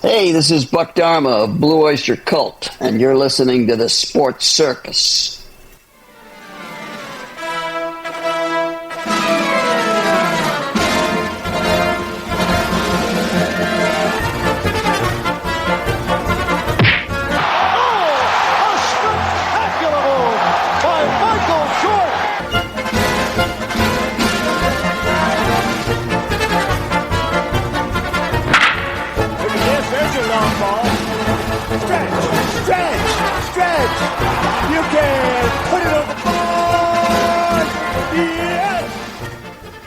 Hey, this is Buck Dharma of Blue Oyster Cult, and you're listening to the Sports Circus.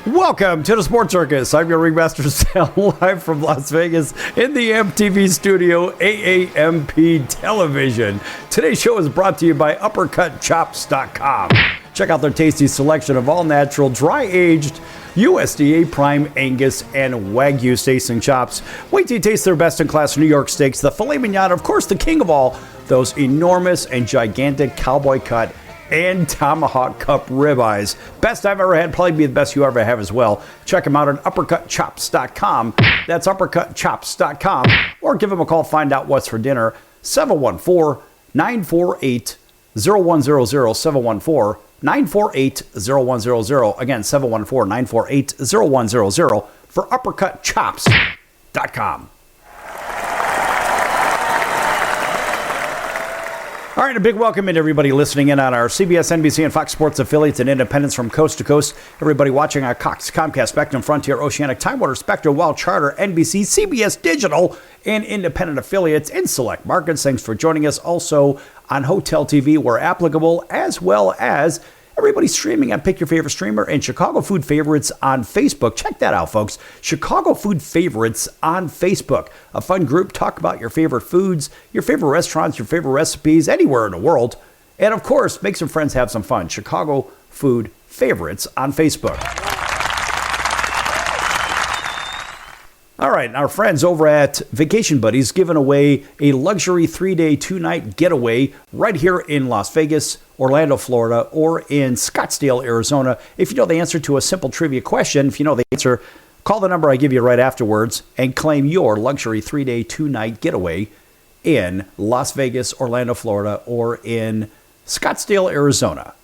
Welcome to the Sports Circus. I'm your ringmaster, Sal, live from Las Vegas in the MTV studio, AAMP Television. Today's show is brought to you by UppercutChops.com. Check out their tasty selection of all-natural, dry-aged, USDA Prime Angus and Wagyu steaks and chops. Wait till you taste their best-in-class New York steaks, the filet mignon, of course, the king of all, those enormous and gigantic cowboy cut and tomahawk cup ribeyes. Best I've ever had, probably be the best you ever have as well. Check them out on UppercutChops.com. That's UppercutChops.com. Or give them a call, find out what's for dinner. 714-948-0100. 714-948-0100. Again, 714-948-0100 for UppercutChops.com. All right, a big welcome to everybody listening in on our CBS, NBC, and Fox Sports affiliates and independents from coast to coast. Everybody watching on Cox, Comcast, Spectrum, Frontier, Oceanic, Time Warner, Spectrum, Wild Charter, NBC, CBS Digital, and independent affiliates in select markets. Thanks for joining us also on Hotel TV where applicable, as well as everybody streaming on Pick Your Favorite Streamer and Chicago Food Favorites on Facebook. Check that out, folks. Chicago Food Favorites on Facebook. A fun group. Talk about your favorite foods, your favorite restaurants, your favorite recipes, anywhere in the world. And, of course, make some friends, have some fun. Chicago Food Favorites on Facebook. All right, our friends over at Vacation Buddies giving away a luxury 3-day, 2-night getaway right here in Las Vegas, Orlando, Florida, or in Scottsdale, Arizona. If you know the answer to a simple trivia question, if you know the answer, call the number I give you right afterwards and claim your luxury 3-day, 2-night getaway in Las Vegas, Orlando, Florida, or in Scottsdale, Arizona.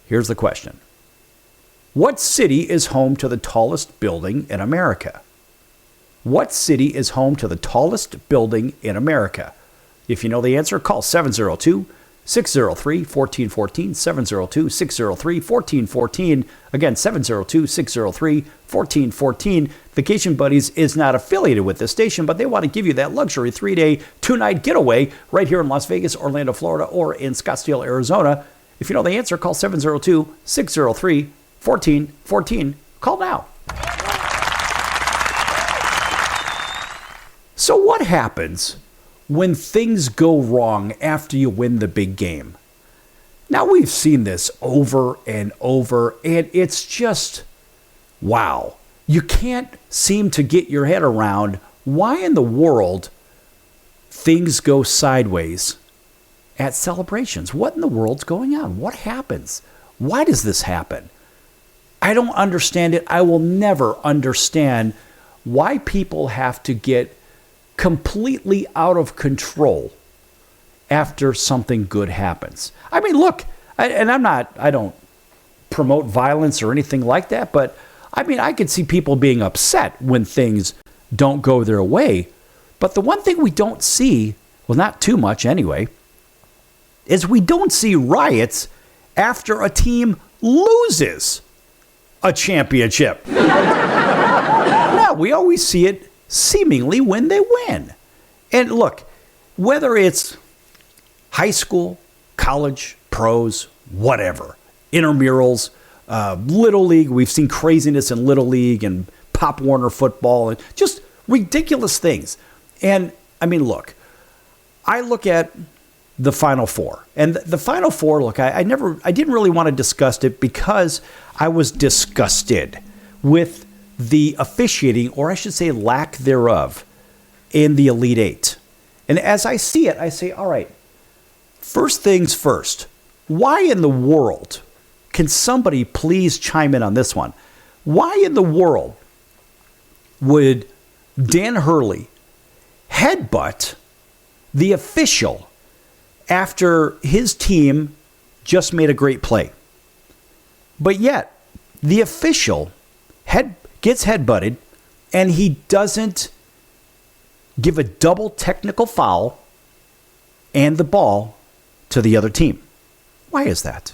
Here's the question. What city is home to the tallest building in America? What city is home to the tallest building in America? If you know the answer, call 702-603-1414, 702-603-1414. Again, 702-603-1414. Vacation Buddies is not affiliated with this station, but they want to give you that luxury 3-day, 2-night getaway right here in Las Vegas, Orlando, Florida, or in Scottsdale, Arizona. If you know the answer, call 702-603-1414. Call now. So what happens when things go wrong after you win the big game? Now, we've seen this over and over, and it's just, wow. You can't seem to get your head around why in the world things go sideways at celebrations. What in the world's going on? What happens? Why does this happen? I don't understand it. I will never understand why people have to get completely out of control after something good happens. I mean, look, I don't promote violence or anything like that, but I mean, I could see people being upset when things don't go their way. But the one thing we don't see, well, not too much anyway, is we don't see riots after a team loses a championship. No, we always see it seemingly when they win. And look, whether it's high school, college, pros, whatever, intramurals, Little League, we've seen craziness in Little League and Pop Warner football and just ridiculous things. And I mean, look, I look at the Final Four. And the Final Four, look, I didn't really want to discuss it because I was disgusted with the officiating, or I should say lack thereof, in the Elite Eight. And as I see it, I say, all right, first things first, why in the world, can somebody please chime in on this one? Why in the world would Dan Hurley headbutt the official after his team just made a great play. But yet, the official gets headbutted, and he doesn't give a double technical foul and the ball to the other team. Why is that?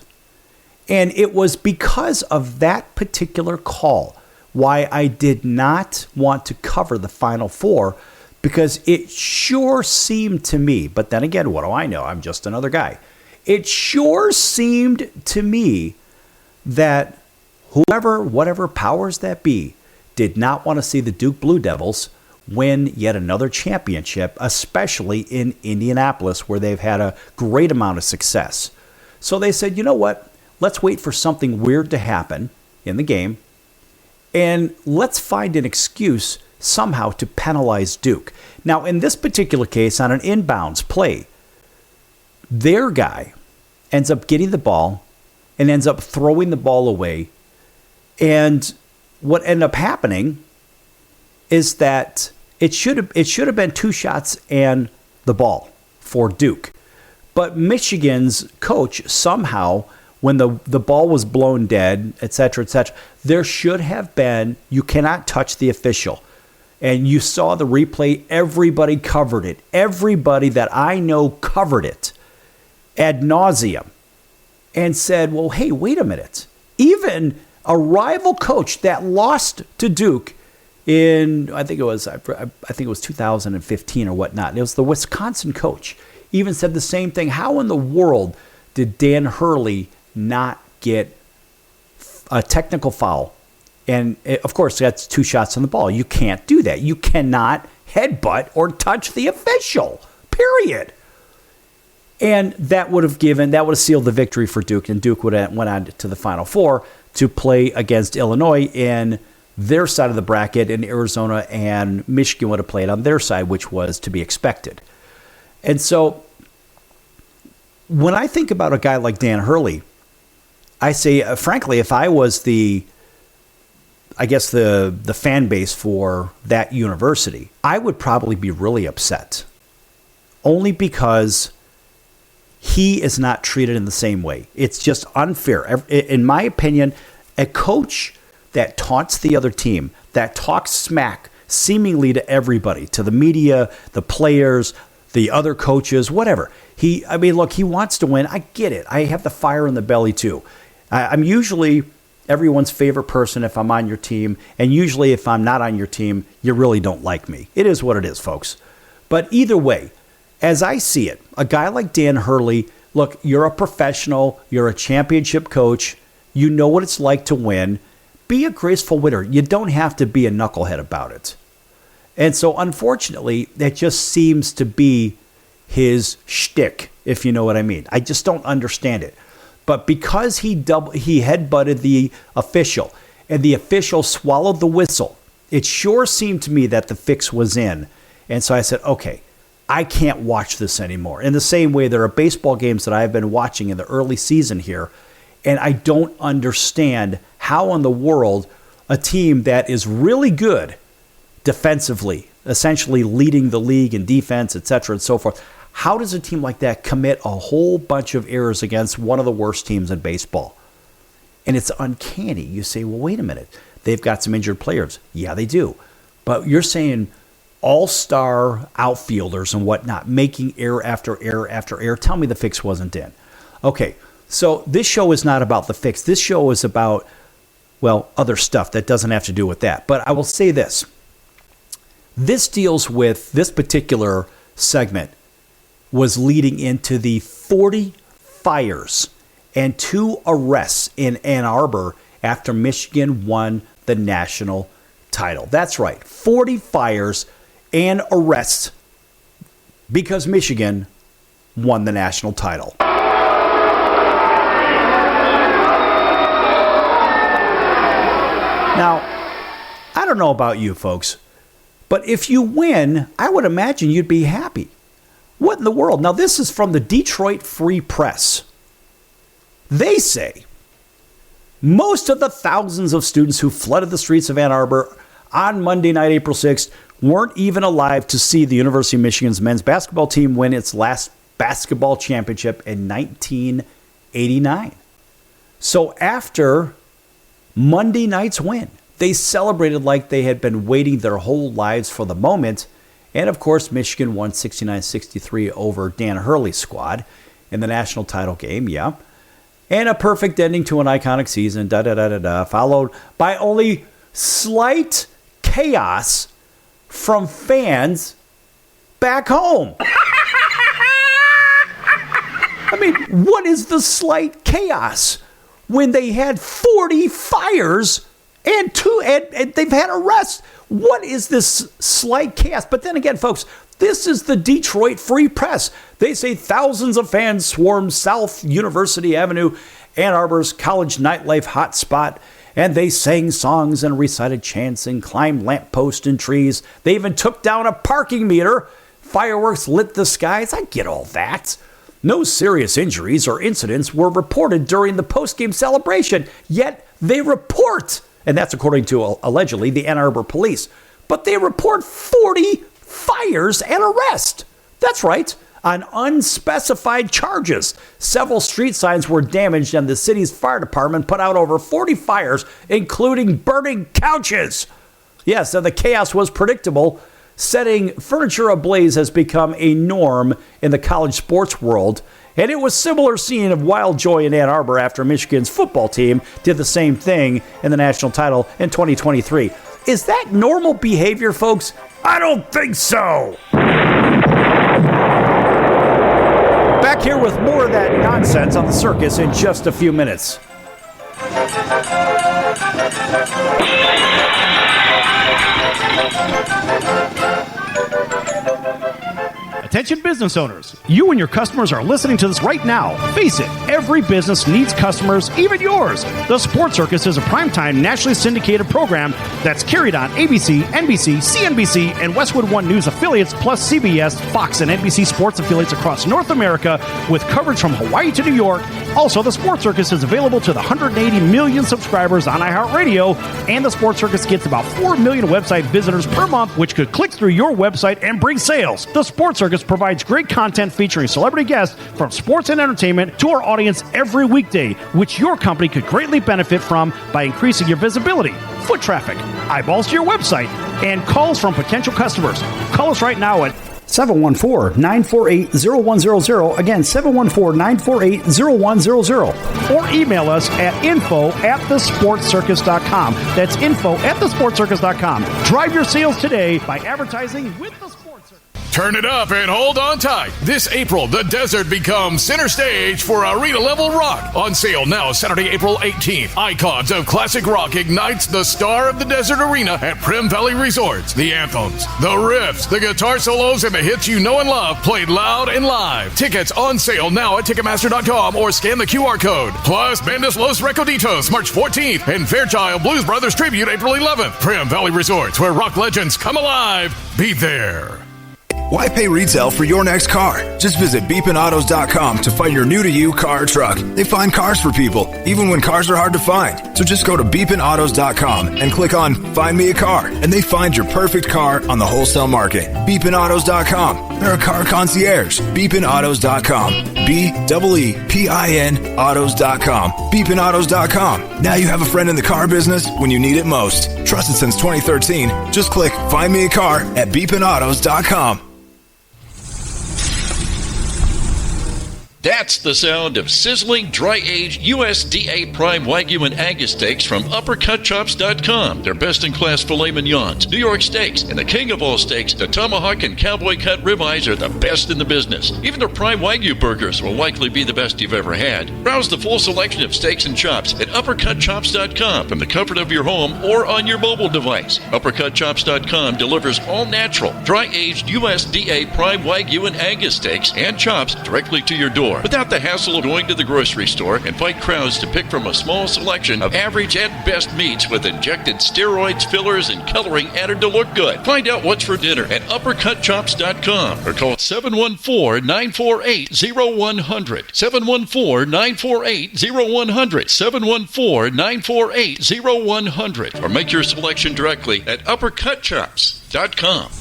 And it was because of that particular call why I did not want to cover the Final Four, because it sure seemed to me, but then again, what do I know? I'm just another guy. It sure seemed to me that whatever powers that be, did not want to see the Duke Blue Devils win yet another championship, especially in Indianapolis, where they've had a great amount of success. So they said, you know what? Let's wait for something weird to happen in the game, and let's find an excuse somehow to penalize Duke. Now, in this particular case, on an inbounds play, their guy ends up getting the ball and ends up throwing the ball away. And what ended up happening is that it should have been 2 shots and the ball for Duke. But Michigan's coach somehow, when the ball was blown dead, et cetera, there should have been, you cannot touch the official. And you saw the replay, everybody covered it. Everybody that I know covered it ad nauseum and said, well, hey, wait a minute. Even a rival coach that lost to Duke in, I think it was 2015 or whatnot. It was the Wisconsin coach. Even said the same thing. How in the world did Dan Hurley not get a technical foul? And of course, that's 2 shots on the ball. You can't do that. You cannot headbutt or touch the official, period. And that would have sealed the victory for Duke, and Duke would have went on to the Final Four to play against Illinois in their side of the bracket, and Arizona and Michigan would have played on their side, which was to be expected. And so when I think about a guy like Dan Hurley, I say, frankly, if I was the fan base for that university, I would probably be really upset. Only because he is not treated in the same way. It's just unfair. In my opinion, a coach that taunts the other team, that talks smack seemingly to everybody, to the media, the players, the other coaches, whatever. He wants to win. I get it. I have the fire in the belly too. I'm usually everyone's favorite person if I'm on your team, and usually if I'm not on your team, you really don't like me. It is what it is, folks. But either way, as I see it, a guy like Dan Hurley, look, you're a professional, you're a championship coach, you know what it's like to win. Be a graceful winner. You don't have to be a knucklehead about it. And so, unfortunately, that just seems to be his shtick, if you know what I mean. I just don't understand it. But because he headbutted the official, and the official swallowed the whistle, it sure seemed to me that the fix was in. And so I said, okay, I can't watch this anymore. In the same way, there are baseball games that I've been watching in the early season here, and I don't understand how in the world a team that is really good defensively, essentially leading the league in defense, et cetera, and so forth, how does a team like that commit a whole bunch of errors against one of the worst teams in baseball? And it's uncanny. You say, well, wait a minute. They've got some injured players. Yeah, they do. But you're saying all-star outfielders and whatnot, making error after error after error. Tell me the fix wasn't in. Okay, so this show is not about the fix. This show is about, well, other stuff that doesn't have to do with that. But I will say this. This deals with, this particular segment was leading into the 40 fires and 2 arrests in Ann Arbor after Michigan won the national title. That's right, 40 fires and arrests because Michigan won the national title. Now, I don't know about you folks, but if you win, I would imagine you'd be happy. What in the world? Now, this is from the Detroit Free Press. They say most of the thousands of students who flooded the streets of Ann Arbor on Monday night, April 6th, weren't even alive to see the University of Michigan's men's basketball team win its last basketball championship in 1989. So after Monday night's win, they celebrated like they had been waiting their whole lives for the moment. And of course, Michigan won 69-63 over Dan Hurley's squad in the national title game, yeah. And a perfect ending to an iconic season, followed by only slight chaos from fans back home. I mean, what is the slight chaos when they had 40 fires and they've had arrests? What is this slight chaos? But then again, folks, this is the Detroit Free Press. They say thousands of fans swarmed South University Avenue, Ann Arbor's college nightlife hotspot, and they sang songs and recited chants and climbed lampposts and trees. They even took down a parking meter. Fireworks lit the skies. I get all that. No serious injuries or incidents were reported during the post-game celebration, yet they report, and that's according to allegedly the Ann Arbor police, but they report 40 fires and arrests. That's right, on unspecified charges. Several street signs were damaged and the city's fire department put out over 40 fires, including burning couches. Yes, and the chaos was predictable. Setting furniture ablaze has become a norm in the college sports world, and it was similar scene of wild joy in Ann Arbor after Michigan's football team did the same thing in the national title in 2023. Is that normal behavior, folks? I don't think so. Back here with more of that nonsense on the circus in just a few minutes. Attention business owners, you and your customers are listening to this right now. Face it, every business needs customers, even yours. The Sports Circus is a primetime nationally syndicated program that's carried on ABC, NBC, CNBC, and Westwood One News affiliates, plus CBS, Fox, and NBC sports affiliates across North America, with coverage from Hawaii to New York. Also, the Sports Circus is available to the 180 million subscribers on iHeartRadio, and the Sports Circus gets about 4 million website visitors per month, which could click through your website and bring sales. The Sports Circus provides great content featuring celebrity guests from sports and entertainment to our audience every weekday, which your company could greatly benefit from by increasing your visibility, foot traffic, eyeballs to your website, and calls from potential customers. Call us right now at 714-948-0100. Again, 714-948-0100. Or email us at info@thesportscircus.com. That's info@thesportscircus.com. Drive your sales today by advertising with the Sports Circus. Turn it up and hold on tight. This April, the desert becomes center stage for arena-level rock. On sale now, Saturday, April 18th. Icons of classic rock ignites the Star of the Desert Arena at Primm Valley Resorts. The anthems, the riffs, the guitar solos, and the hits you know and love played loud and live. Tickets on sale now at Ticketmaster.com or scan the QR code. Plus, Bandas Los Recoditos, March 14th, and Fairchild Blues Brothers Tribute, April 11th. Primm Valley Resorts, where rock legends come alive. Be there. Why pay retail for your next car? Just visit beepinautos.com to find your new-to-you car or truck. They find cars for people, even when cars are hard to find. So just go to beepinautos.com and click on Find Me a Car, and they find your perfect car on the wholesale market. Beepinautos.com. They're a car concierge. Beepinautos.com. BEEPIN autos.com. Beepinautos.com. Now you have a friend in the car business when you need it most. Trusted since 2013. Just click Find Me a Car at beepinautos.com. That's the sound of sizzling, dry-aged USDA Prime Wagyu and Angus steaks from UpperCutChops.com. Their best-in-class filet mignons, New York steaks, and the king of all steaks, the tomahawk and cowboy cut ribeyes, are the best in the business. Even their Prime Wagyu burgers will likely be the best you've ever had. Browse the full selection of steaks and chops at UpperCutChops.com from the comfort of your home or on your mobile device. UpperCutChops.com delivers all-natural, dry-aged USDA Prime Wagyu and Angus steaks and chops directly to your door, without the hassle of going to the grocery store and fight crowds to pick from a small selection of average and best meats with injected steroids, fillers, and coloring added to look good. Find out what's for dinner at UpperCutChops.com or call 714-948-0100. 714-948-0100. 714-948-0100. Or make your selection directly at Uppercut Chops. TomaHawkandCowboysTV.com.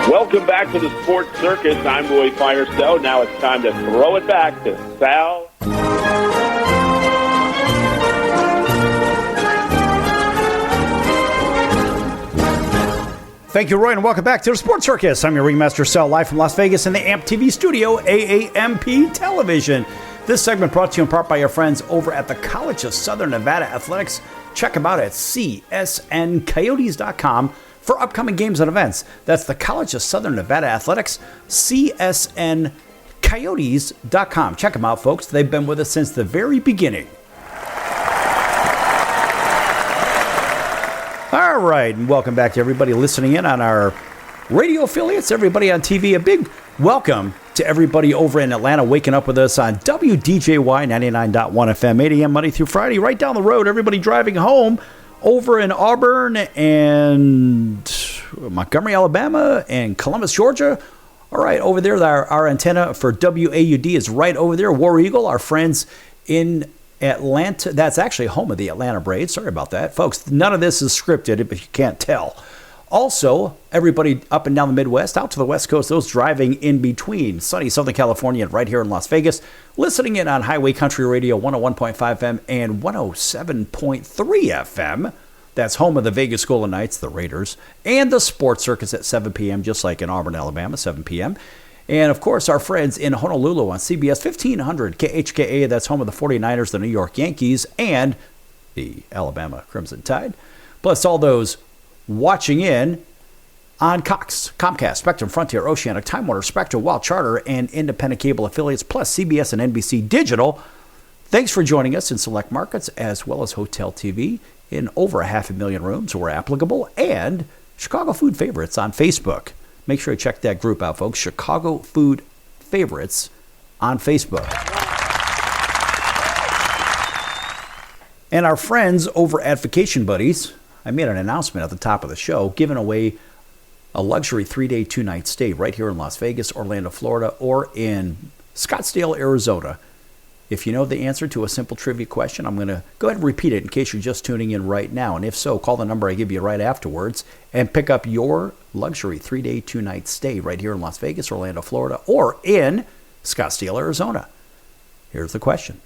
Welcome back to the Sports Circus. I'm Roy Firestone. Now it's time to throw it back to Sal. Thank you, Roy, and welcome back to the Sports Circus. I'm your ringmaster, Sal, live from Las Vegas in the AMP TV studio, AAMP Television. This segment brought to you in part by your friends over at the College of Southern Nevada Athletics. Check them out at csncoyotes.com for upcoming games and events. That's the College of Southern Nevada Athletics, csncoyotes.com. Check them out, folks. They've been with us since the very beginning. All right, and welcome back to everybody listening in on our radio affiliates, everybody on TV. A big welcome to everybody over in Atlanta waking up with us on WDJY 99.1 FM, 8 a.m. Monday through Friday, right down the road. Everybody driving home over in Auburn and Montgomery, Alabama, and Columbus, Georgia. All right, over there, our antenna for WAUD is right over there. War Eagle, our friends in Atlanta. That's actually home of the Atlanta Braves. Sorry about that. Folks, none of this is scripted, if you can't tell. Also, everybody up and down the Midwest, out to the West Coast, those driving in between sunny Southern California and right here in Las Vegas, listening in on Highway Country Radio 101.5 FM and 107.3 FM. That's home of the Vegas Golden Knights, the Raiders, and the Sports Circus at 7 p.m., just like in Auburn, Alabama, 7 p.m. And, of course, our friends in Honolulu on CBS 1500 KHKA, that's home of the 49ers, the New York Yankees, and the Alabama Crimson Tide. Plus all those watching in on Cox, Comcast, Spectrum, Frontier, Oceanic, Time Warner, Spectrum, Wild Charter, and independent cable affiliates, plus CBS and NBC Digital. Thanks for joining us in select markets, as well as Hotel TV in over 500,000 rooms where applicable, and Chicago Food Favorites on Facebook. Make sure you check that group out, folks. Chicago Food Favorites on Facebook. And our friends over at Vacation Buddies, I made an announcement at the top of the show, giving away a luxury 3-day, 2-night stay right here in Las Vegas, Orlando, Florida, or in Scottsdale, Arizona. If you know the answer to a simple trivia question, I'm going to go ahead and repeat it in case you're just tuning in right now. And if so, call the number I give you right afterwards and pick up your luxury 3-day, 2-night stay right here in Las Vegas, Orlando, Florida, or in Scottsdale, Arizona. Here's the question.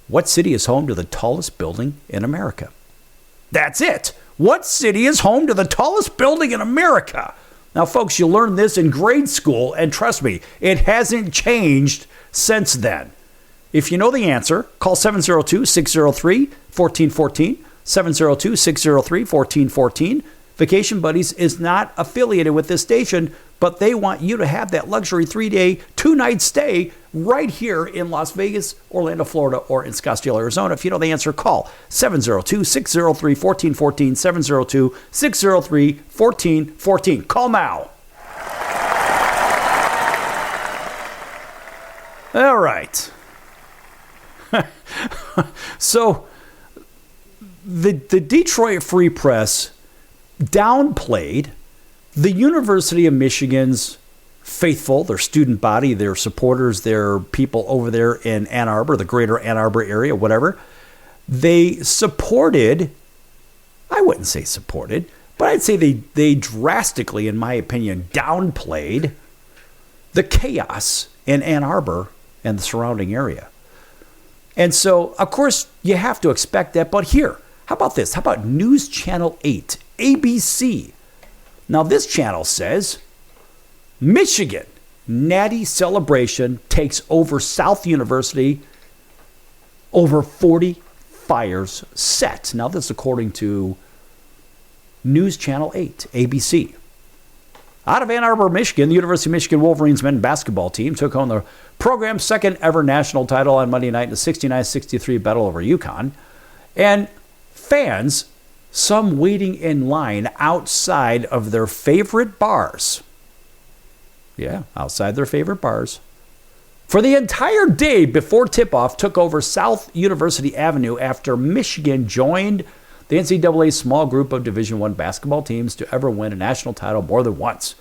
What city is home to the tallest building in America? That's it. What city is home to the tallest building in America? Now, folks, you learned this in grade school, and trust me, it hasn't changed since then. If you know the answer, call 702-603-1414, 702-603-1414. Vacation Buddies is not affiliated with this station, but they want you to have that luxury 3-day, 2-night stay right here in Las Vegas, Orlando, Florida, or in Scottsdale, Arizona. If you know the answer, call 702-603-1414, 702-603-1414. Call now. All right. So the Detroit Free Press downplayed the University of Michigan's faithful, their student body, their supporters, their people over there in Ann Arbor, the greater Ann Arbor area, whatever. They supported, I wouldn't say supported, but I'd say they drastically, in my opinion, downplayed the chaos in Ann Arbor and the surrounding area. And so, of course, you have to expect that. But here, how about this? How about News Channel 8, ABC? Now, this channel says, Michigan Natty celebration takes over South University, over 40 fires set. Now, this is according to News Channel 8, ABC. Out of Ann Arbor, Michigan, the University of Michigan Wolverines men's basketball team took home the program's second ever national title on Monday night in a 69-63 battle over UConn. And fans, some waiting in line outside of their favorite bars. Yeah, outside their favorite bars. For the entire day before tip-off, took over South University Avenue after Michigan joined the NCAA small group of Division I basketball teams to ever win a national title more than once.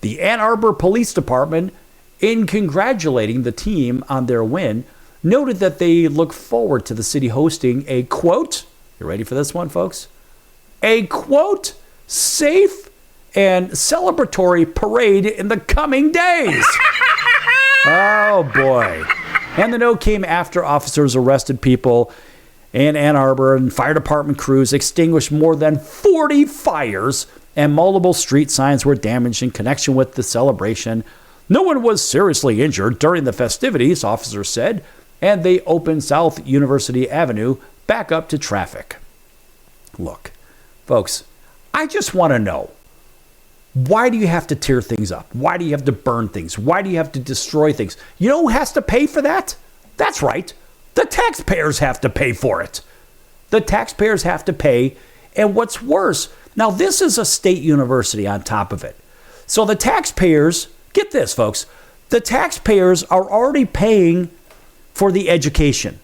The Ann Arbor Police Department, in congratulating the team on their win, noted that they look forward to the city hosting a, quote, you ready for this one, folks? A, quote, safe and celebratory parade in the coming days. Oh, boy. And the note came after officers arrested people in Ann Arbor and fire department crews extinguished more than 40 fires and multiple street signs were damaged in connection with the celebration. No one was seriously injured during the festivities, officers said, and they opened South University Avenue back up to traffic. Look, folks, I just want to know, why do you have to tear things up? Why do you have to burn things? Why do you have to destroy things? You know who has to pay for that? That's right. The taxpayers have to pay for it. The taxpayers have to pay. And what's worse, now this is a state university on top of it. So the taxpayers, get this, folks, the taxpayers are already paying for the education.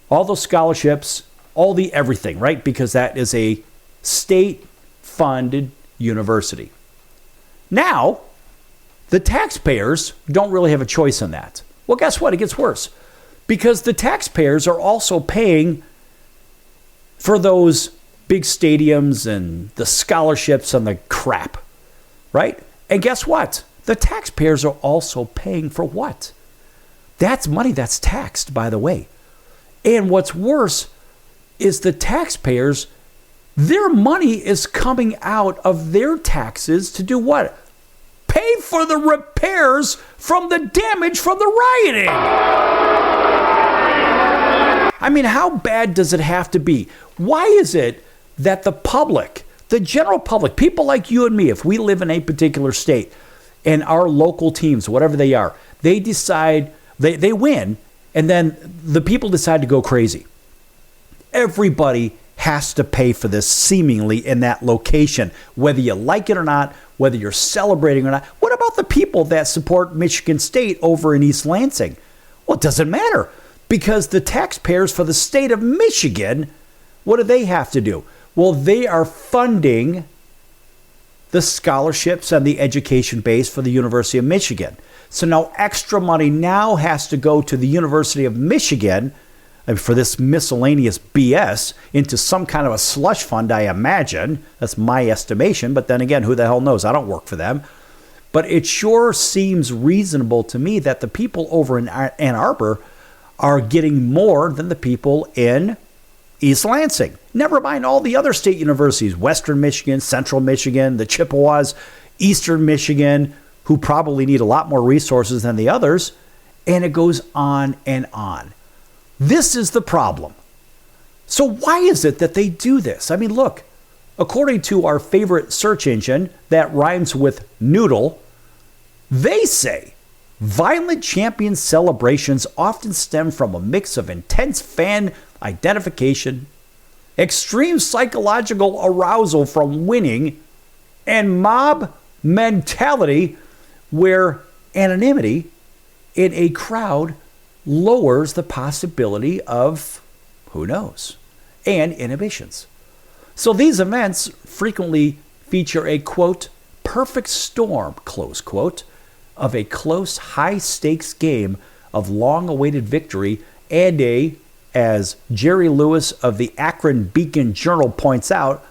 All those scholarships, all the everything, right? Because that is a state-funded university. Now, the taxpayers don't really have a choice in that. Well, guess what? It gets worse. Because the taxpayers are also paying for those big stadiums and the scholarships and the crap, right? And guess what? The taxpayers are also paying for what? That's money that's taxed, by the way. And what's worse is the taxpayers, their money is coming out of their taxes to do what? Pay for the repairs from the damage from the rioting. I mean, how bad does it have to be? Why is it that the public, the general public, people like you and me, if we live in a particular state and our local teams, whatever they are, they decide, they win, and then the people decide to go crazy. Everybody has to pay for this seemingly in that location, whether you like it or not, whether you're celebrating or not. What about the people that support Michigan State over in East Lansing? Well, it doesn't matter, because the taxpayers for the state of Michigan, what do they have to do? Well, they are funding the scholarships and the education base for the University of Michigan. So now extra money now has to go to the University of Michigan for this miscellaneous BS into some kind of a slush fund, I imagine. That's my estimation. But then again, who the hell knows? I don't work for them. But it sure seems reasonable to me that the people over in Ann Arbor are getting more than the people in East Lansing. Never mind all the other state universities, Western Michigan, Central Michigan, the Chippewas, Eastern Michigan, who probably need a lot more resources than the others. And it goes on and on. This is the problem. So why is it that they do this? I mean, look, according to our favorite search engine that rhymes with noodle, they say violent champion celebrations often stem from a mix of intense fan identification, extreme psychological arousal from winning, and mob mentality where anonymity in a crowd lowers the possibility of, who knows, and inhibitions. So these events frequently feature a, quote, perfect storm, close quote, of a close, high-stakes game of long-awaited victory and a, as Jerry Lewis of the Akron Beacon Journal points out,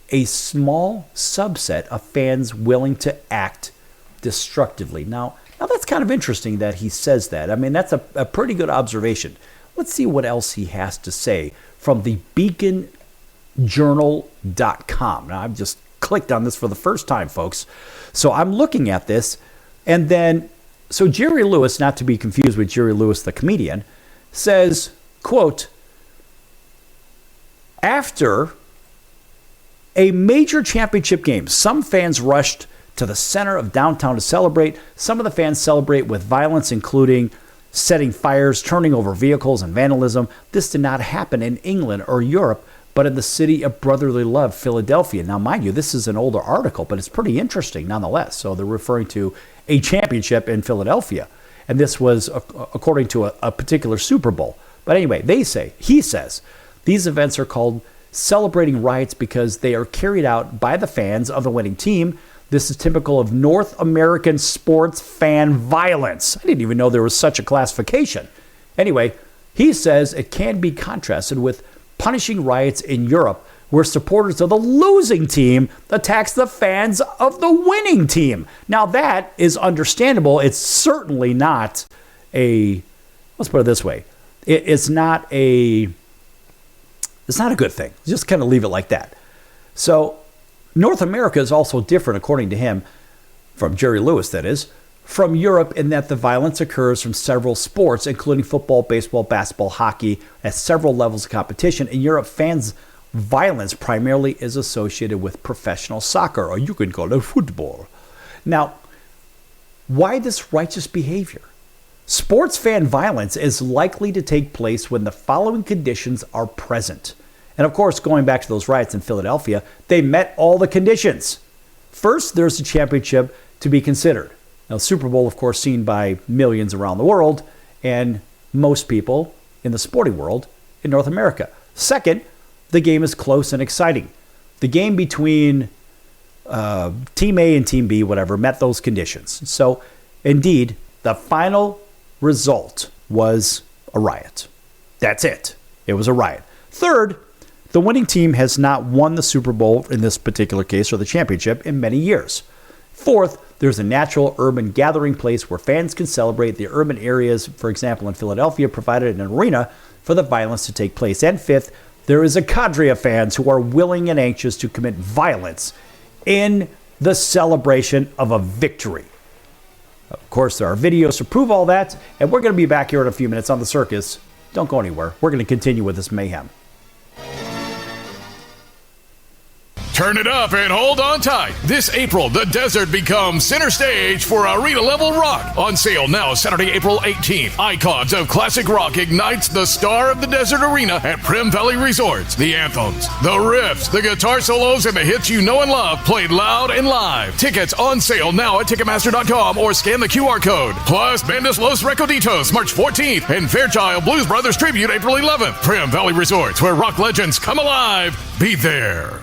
a small subset of fans willing to act destructively. Now that's kind of interesting that he says that. I mean, that's a pretty good observation. Let's see what else he has to say from the beaconjournal.com. Now, I've just clicked on this for the first time, folks. So I'm looking at this, and then, so Jerry Lewis, not to be confused with Jerry Lewis, the comedian, says, quote, after a major championship game, some fans rushed to the center of downtown to celebrate. Some of the fans celebrate with violence, including setting fires, turning over vehicles, and vandalism. This did not happen in England or Europe, but in the city of brotherly love, Philadelphia. Now, mind you, this is an older article, but it's pretty interesting nonetheless. So they're referring to a championship in Philadelphia. And this was according to a particular Super Bowl. But anyway, he says, these events are called celebrating riots because they are carried out by the fans of the winning team. This is typical of North American sports fan violence. I didn't even know there was such a classification. Anyway, he says it can be contrasted with punishing riots in Europe where supporters of the losing team attacks the fans of the winning team. Now that is understandable. It's certainly not let's put it this way. It's not a good thing. Just kind of leave it like that. So North America is also different, according to him, from Jerry Lewis, that is, from Europe, in that the violence occurs from several sports, including football, baseball, basketball, hockey, at several levels of competition. In Europe, fans' violence primarily is associated with professional soccer, or you can call it football. Now, why this righteous behavior? Sports fan violence is likely to take place when the following conditions are present. And of course, going back to those riots in Philadelphia, they met all the conditions. First, there's the championship to be considered. Now, Super Bowl, of course, seen by millions around the world and most people in the sporting world in North America. Second, the game is close and exciting. The game between Team A and Team B, whatever, met those conditions. So, indeed, the final result was a riot. That's it. It was a riot. Third, the winning team has not won the Super Bowl in this particular case, or the championship, in many years. Fourth, there's a natural urban gathering place where fans can celebrate. The urban areas, for example, in Philadelphia, provided an arena for the violence to take place. And fifth, there is a cadre of fans who are willing and anxious to commit violence in the celebration of a victory. Of course, there are videos to prove all that, and we're going to be back here in a few minutes on The Circus. Don't go anywhere. We're going to continue with this mayhem. Turn it up and hold on tight. This April, the desert becomes center stage for arena-level rock. On sale now, Saturday, April 18th. Icons of classic rock ignites the Star of the Desert Arena at Primm Valley Resorts. The anthems, the riffs, the guitar solos, and the hits you know and love played loud and live. Tickets on sale now at Ticketmaster.com or scan the QR code. Plus, Bandas Los Recoditos, March 14th, and Fairchild Blues Brothers Tribute, April 11th. Primm Valley Resorts, where rock legends come alive. Be there.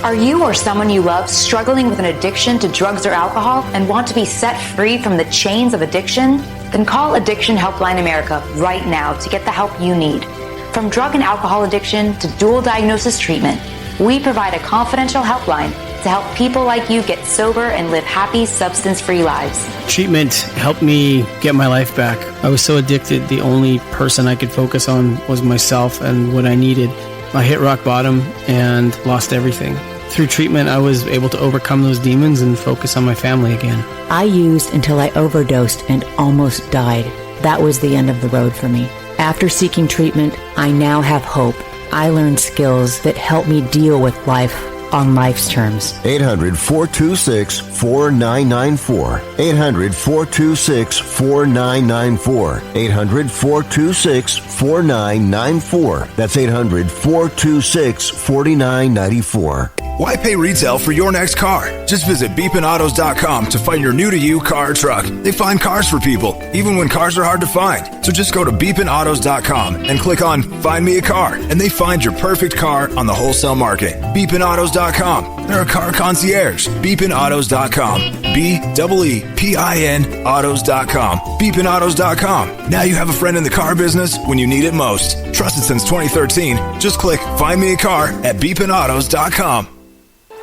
Are you or someone you love struggling with an addiction to drugs or alcohol and want to be set free from the chains of addiction? Then call Addiction Helpline America right now to get the help you need. From drug and alcohol addiction to dual diagnosis treatment, we provide a confidential helpline to help people like you get sober and live happy, substance-free lives. Treatment helped me get my life back. I was so addicted, the only person I could focus on was myself and what I needed. I hit rock bottom and lost everything. Through treatment, I was able to overcome those demons and focus on my family again. I used until I overdosed and almost died. That was the end of the road for me. After seeking treatment, I now have hope. I learned skills that help me deal with life on life's terms. 800-426-4994. 800-426-4994. 800-426-4994. That's 800-426-4994. Why pay retail for your next car? Just visit beepinautos.com to find your new-to-you car or truck. They find cars for people, even when cars are hard to find. So just go to beepinautos.com and click on Find Me a Car, and they find your perfect car on the wholesale market. Beepinautos.com. They're a car concierge. Beepinautos.com. BEEPIN autos.com. Beepinautos.com. Now you have a friend in the car business when you need it most. Trusted since 2013. Just click Find Me a Car at beepinautos.com.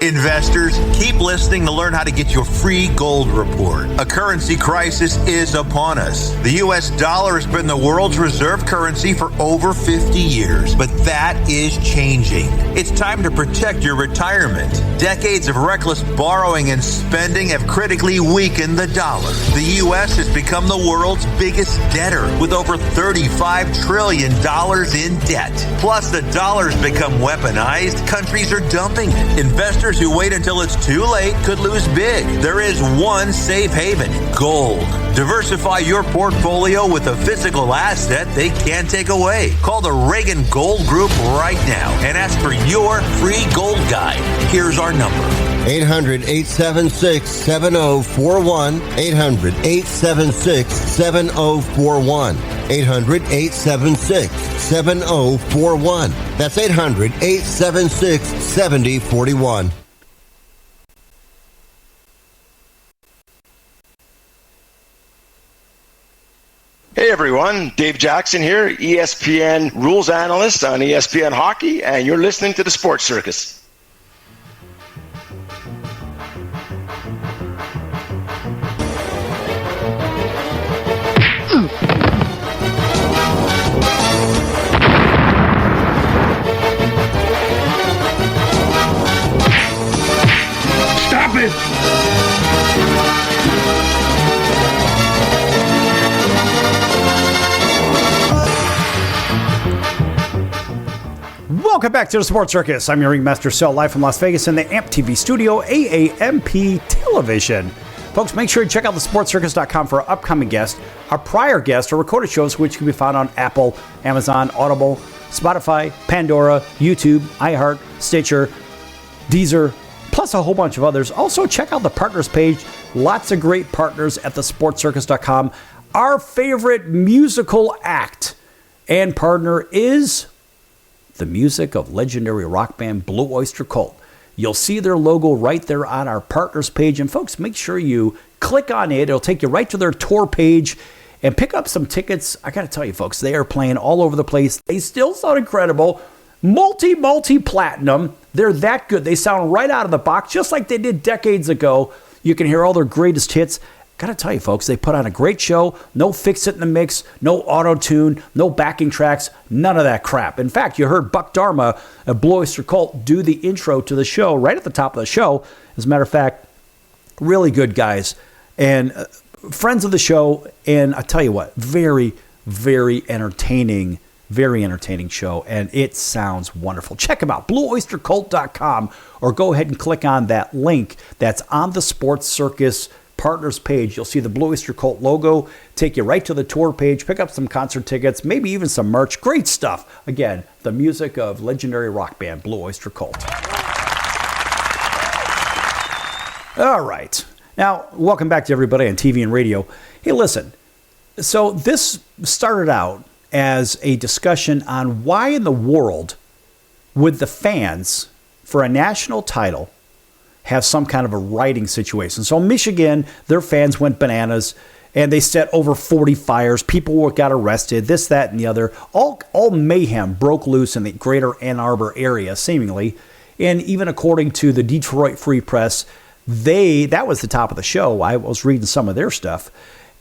Investors, keep listening to learn how to get your free gold report. A currency crisis is upon us. The U.S. dollar has been the world's reserve currency for over 50 years, but that is changing. It's time to protect your retirement. Decades of reckless borrowing and spending have critically weakened the dollar. The U.S. has become the world's biggest debtor with over $35 trillion in debt. Plus, the dollar's become weaponized. Countries are dumping it. Investors who wait until it's too late could lose big. There is one safe haven: gold. Diversify your portfolio with a physical asset they can't take away. Call the Reagan Gold Group right now and ask for your free gold guide. Here's our number: 800-876-7041. 800-876-7041. 800-876-7041. That's 800-876-7041. Hey everyone, Dave Jackson here, ESPN rules analyst on ESPN Hockey, and you're listening to the Sports Circus. Stop it! Welcome back to the Sports Circus. I'm your ringmaster, Sal, live from Las Vegas in the AMP TV studio, AAMP Television. Folks, make sure you check out thesportscircus.com for our upcoming guests, our prior guests, or recorded shows, which can be found on Apple, Amazon, Audible, Spotify, Pandora, YouTube, iHeart, Stitcher, Deezer, plus a whole bunch of others. Also, check out the partners page. Lots of great partners at thesportscircus.com. Our favorite musical act and partner is the music of legendary rock band Blue Oyster Cult. You'll see their logo right there on our partners page. And folks, make sure you click on it. It'll take you right to their tour page and pick up some tickets. I got to tell you, folks, they are playing all over the place. They still sound incredible. Multi-platinum. They're that good. They sound right out of the box, just like they did decades ago. You can hear all their greatest hits. Got to tell you, folks, they put on a great show. No fix-it in the mix, no auto-tune, no backing tracks, none of that crap. In fact, you heard Buck Dharma of Blue Oyster Cult do the intro to the show right at the top of the show. As a matter of fact, really good guys and friends of the show. And I tell you what, very, very entertaining show, and it sounds wonderful. Check them out, blueoystercult.com, or go ahead and click on that link that's on the Sports Circus partners page. You'll see the Blue Oyster Cult logo, take you right to the tour page, pick up some concert tickets, maybe even some merch. Great stuff. Again, the music of legendary rock band Blue Oyster Cult. All right. Now, welcome back to everybody on TV and radio. Hey, listen. So this started out as a discussion on why in the world would the fans for a national title have some kind of a writing situation. So Michigan, their fans went bananas and they set over 40 fires. People got arrested, this, that, and the other. All mayhem broke loose in the greater Ann Arbor area, seemingly. And even according to the Detroit Free Press, that was the top of the show. I was reading some of their stuff.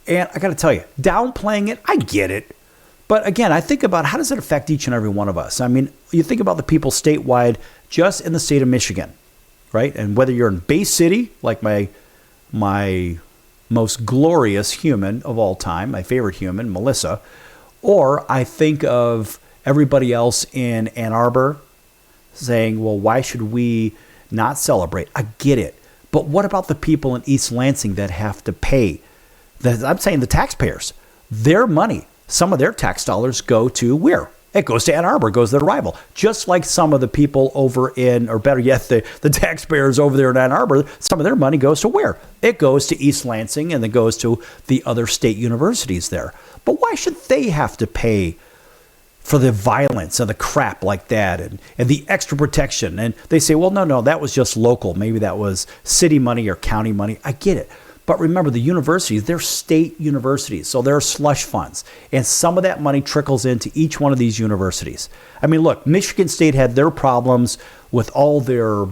And I got to tell you, downplaying it, I get it. But again, I think about how does it affect each and every one of us? I mean, you think about the people statewide, just in the state of Michigan, right? And whether you're in Bay City, like my most glorious human of all time, my favorite human, Melissa, or I think of everybody else in Ann Arbor saying, well, why should we not celebrate? I get it. But what about the people in East Lansing that have to pay? I'm saying the taxpayers, their money. Some of their tax dollars go to where? It goes to Ann Arbor, goes to their rival. Just like some of the people over in, or better yet, the taxpayers over there in Ann Arbor, some of their money goes to where? It goes to East Lansing and it goes to the other state universities there. But why should they have to pay for the violence and the crap like that and the extra protection? And they say, well, no, that was just local. Maybe that was city money or county money. I get it. But remember, the universities, they're state universities, so they're slush funds. And some of that money trickles into each one of these universities. I mean, look, Michigan State had their problems with all their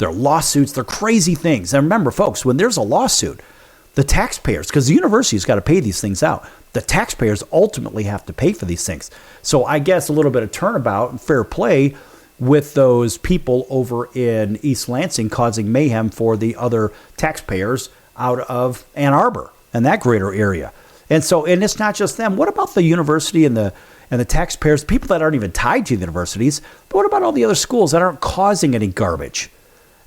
lawsuits, their crazy things. And remember, folks, when there's a lawsuit, the taxpayers, because the university's got to pay these things out, the taxpayers ultimately have to pay for these things. So I guess a little bit of turnabout and fair play with those people over in East Lansing causing mayhem for the other taxpayers out of Ann Arbor and that greater area. And it's not just them. What about the university and the taxpayers, people that aren't even tied to the universities? But what about all the other schools that aren't causing any garbage?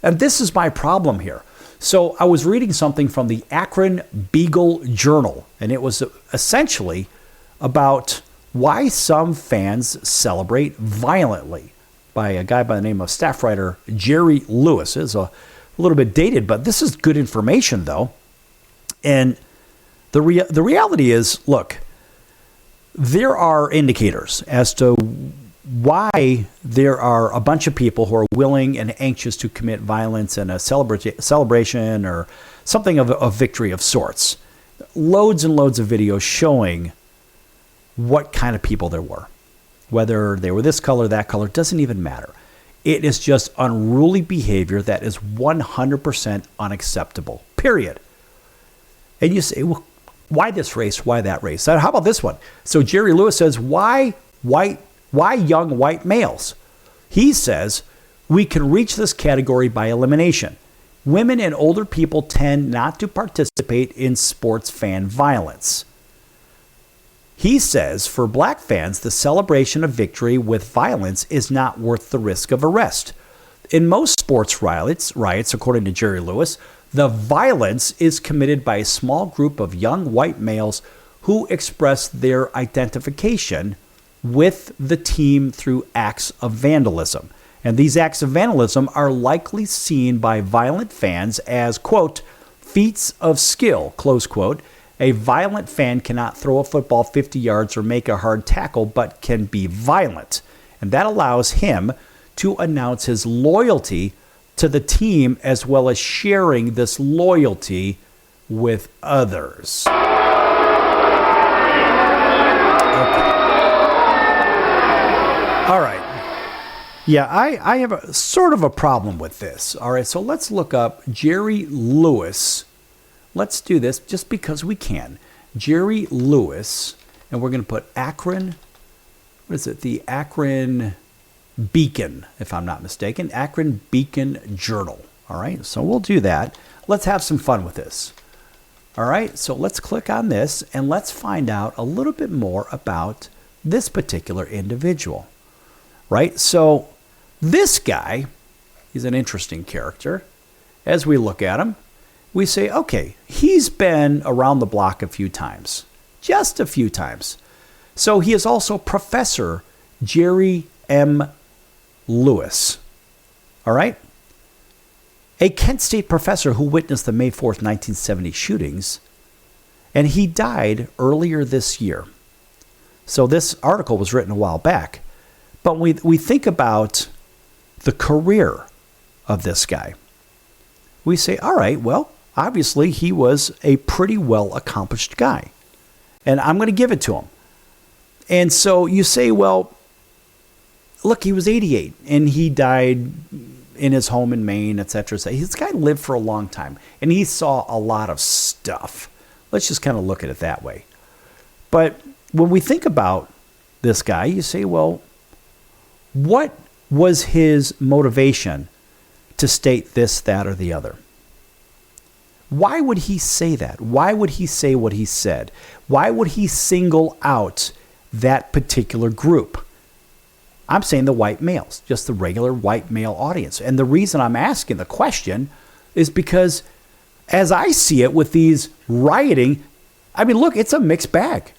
And this is my problem here. So I was reading something from the Akron Beagle Journal, and it was essentially about why some fans celebrate violently, by a guy by the name of staff writer Jerry Lewis. It's a little bit dated, but this is good information, though. And the reality is, look, there are indicators as to why there are a bunch of people who are willing and anxious to commit violence in a celebration or something of a victory of sorts. Loads and loads of videos showing what kind of people there were. Whether they were this color, that color, doesn't even matter. It is just unruly behavior that is 100% unacceptable, period. And you say, well, why this race? Why that race? So how about this one? So Jerry Lewis says, why young white males? He says, we can reach this category by elimination. Women and older people tend not to participate in sports fan violence. He says, for black fans, the celebration of victory with violence is not worth the risk of arrest. In most sports riots, according to Jerry Lewis, the violence is committed by a small group of young white males who express their identification with the team through acts of vandalism. And these acts of vandalism are likely seen by violent fans as, quote, feats of skill, close quote. A violent fan cannot throw a football 50 yards or make a hard tackle, but can be violent. And that allows him to announce his loyalty to the team as well as sharing this loyalty with others. Okay. All right. Yeah, I have a sort of a problem with this. All right, so let's look up Jerry Lewis. Let's do this just because we can. Jerry Lewis, and we're going to put Akron, what is it? The Akron Beacon, if I'm not mistaken. Akron Beacon Journal. All right, so we'll do that. Let's have some fun with this. All right, so let's click on this and let's find out a little bit more about this particular individual. Right, so this guy, he's an interesting character. As we look at him, we say, okay, he's been around the block a few times, just a few times. So he is also Professor Jerry M. Lewis. All right? A Kent State professor who witnessed the May 4th, 1970 shootings, and he died earlier this year. So this article was written a while back. But we think about the career of this guy. We say, all right, well, obviously he was a pretty well-accomplished guy. And I'm going to give it to him. And so you say, well, look, he was 88 and he died in his home in Maine, etc. This guy lived for a long time and he saw a lot of stuff. Let's just kind of look at it that way. But when we think about this guy, you say, well, what was his motivation to state this, that, or the other? Why would he say that? Why would he say what he said? Why would he single out that particular group? I'm saying the white males, just the regular white male audience. And the reason I'm asking the question is because as I see it with these rioting, I mean, look, it's a mixed bag.